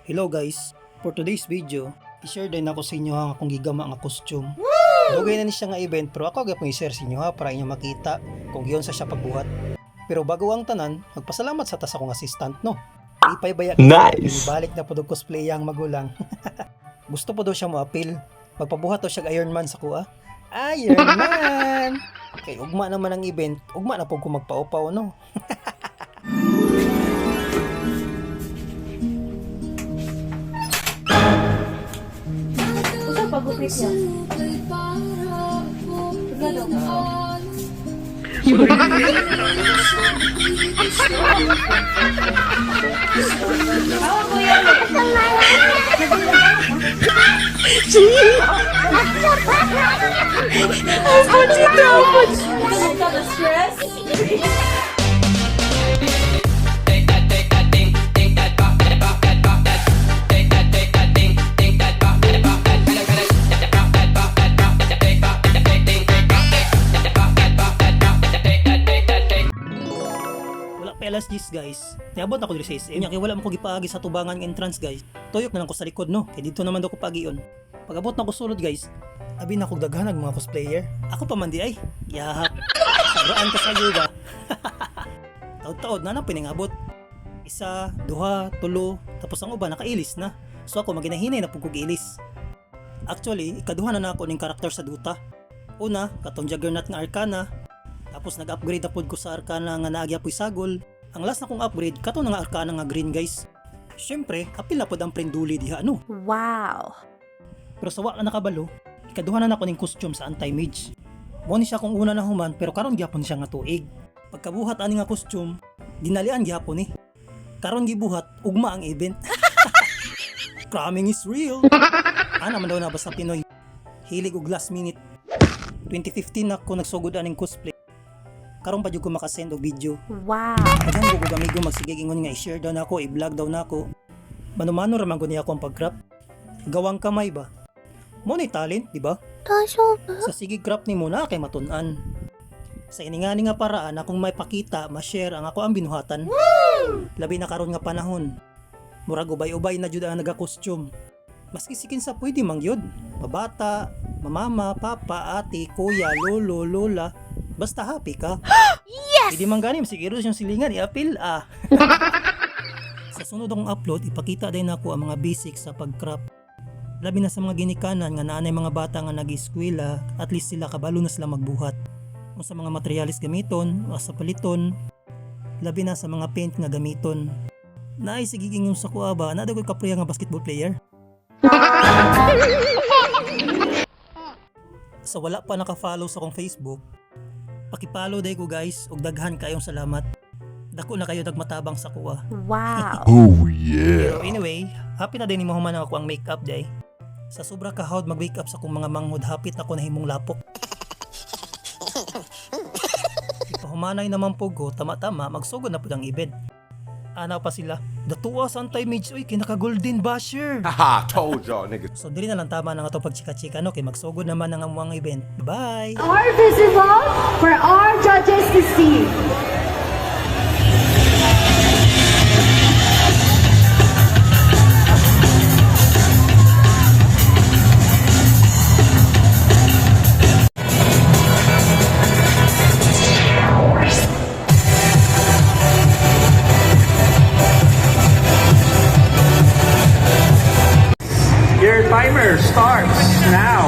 Hello guys, for today's video, i-share din ako sa inyo ang akong gigama nga costume. Dugay na ni siya nga event pero ako agad i-share sa inyo ha para inyo makita kung giyon sa siya pagbuhat. Pero bago ang tanan, magpasalamat sa tas akong assistant no. Ipay-baya Nice! balik na po do cosplay ang magulang. Gusto po daw siya mo-appeal. Magpabuhat daw siya Iron Man sa kuha. Iron Man! Kay ugma naman ang event, ugma na po kung magpaupaw no. Usa pagupit niya. Wala daw. Awa ko yan eh. Ano ka na stress? Wala pa alas 10 guys. Niabot ako diri sa SM. Kaya wala mo ko gipaagi sa tubangan ng entrance guys. Tuyok na lang ko sa likod no. Kaya dito naman daw ko pagion. Pag-abot na ko sulod guys, abi na kog daghan ng mga cosplayer. Ako pa man di ay. Yahap. Sagraan ka sa yoga. Taod-taod na lang piningabot. Isa, duha, tulo, tapos ang uban nakailis na. So ako maginahinay na pug kog ilis. Actually, ikaduha na ako ning karakter sa duta. Una, katong Juggernaut nga Arcana. Tapos nag-upgrade na pod ko sa Arcana nga naagya po'y sagol. Ang last na kong upgrade, kato na nga Arcana nga green guys. Siyempre, apil na pod ang prenduli diha ano. Wow. Pero sa wala nakabalo, ikaduha na ako ning costume sa anti-mage. Mo ni siya kung una na human pero karon gyapon siya nga tuig. Pagkabuhat ani nga costume, dinalian gyapon ni. Karon gibuhat ugma ang event. Cramming is real. Ana man daw na basta Pinoy. Hilig og last minute. 2015 na ako nagsugod aning cosplay. Karon pa jud ko makasend og video. Wow. Kadang ko amigo magsigigingon nga i-share daw nako, i-vlog daw nako. Manumano ra man guni ako ang pag-crop. Gawang kamay ba? Mo ni talent, di ba? Sa sige crop ni mo na kay matun-an. Sa iningani nga paraan akong may pakita, ma-share ang ako ang binuhatan. Labi na karon nga panahon. Murag ubay-ubay na jud ang naga-costume. Maski sikin sa pwede mang yun. Babata, mamama, papa, ate, kuya, lolo, lola. Basta happy ka. Yes! Hindi man ganim, siguro yung silingan, i-appeal Sa sunod akong upload, ipakita din ako ang mga basics sa pag-crop. Labi na sa mga ginikanan nga naanay mga bata nga nag-eskwela, at least sila kabalo na sila magbuhat. O sa mga materialis gamiton, o sa paliton, labi na sa mga paint nga gamiton. Naay sigiging yung sa kuha ba, nadagoy kapriya nga basketball player. Sa wala pa naka-follow sa akong Facebook, paki-follow day ko guys, ug daghan kayong salamat. Dako na kayo nagmatabang sa kuha. Wow. Oh yeah! Pero anyway, happy na din ni mahuman ako ang makeup day. Sa sobra kahawd mag-wake up sa kong mga manghod, hapit ako na himong lapok. Ipahumanay naman po ko, tama-tama, magsugod na po ang event. Ana pa sila, datuwa sa anti-mage, oy, kinaka-golden basher. Haha, told y'all niggas. So dili na lang tama na nga ito pagchika-chika no, kay magsugod naman ang mga event. Bye! Are visible for our judges to see. Your timer starts now.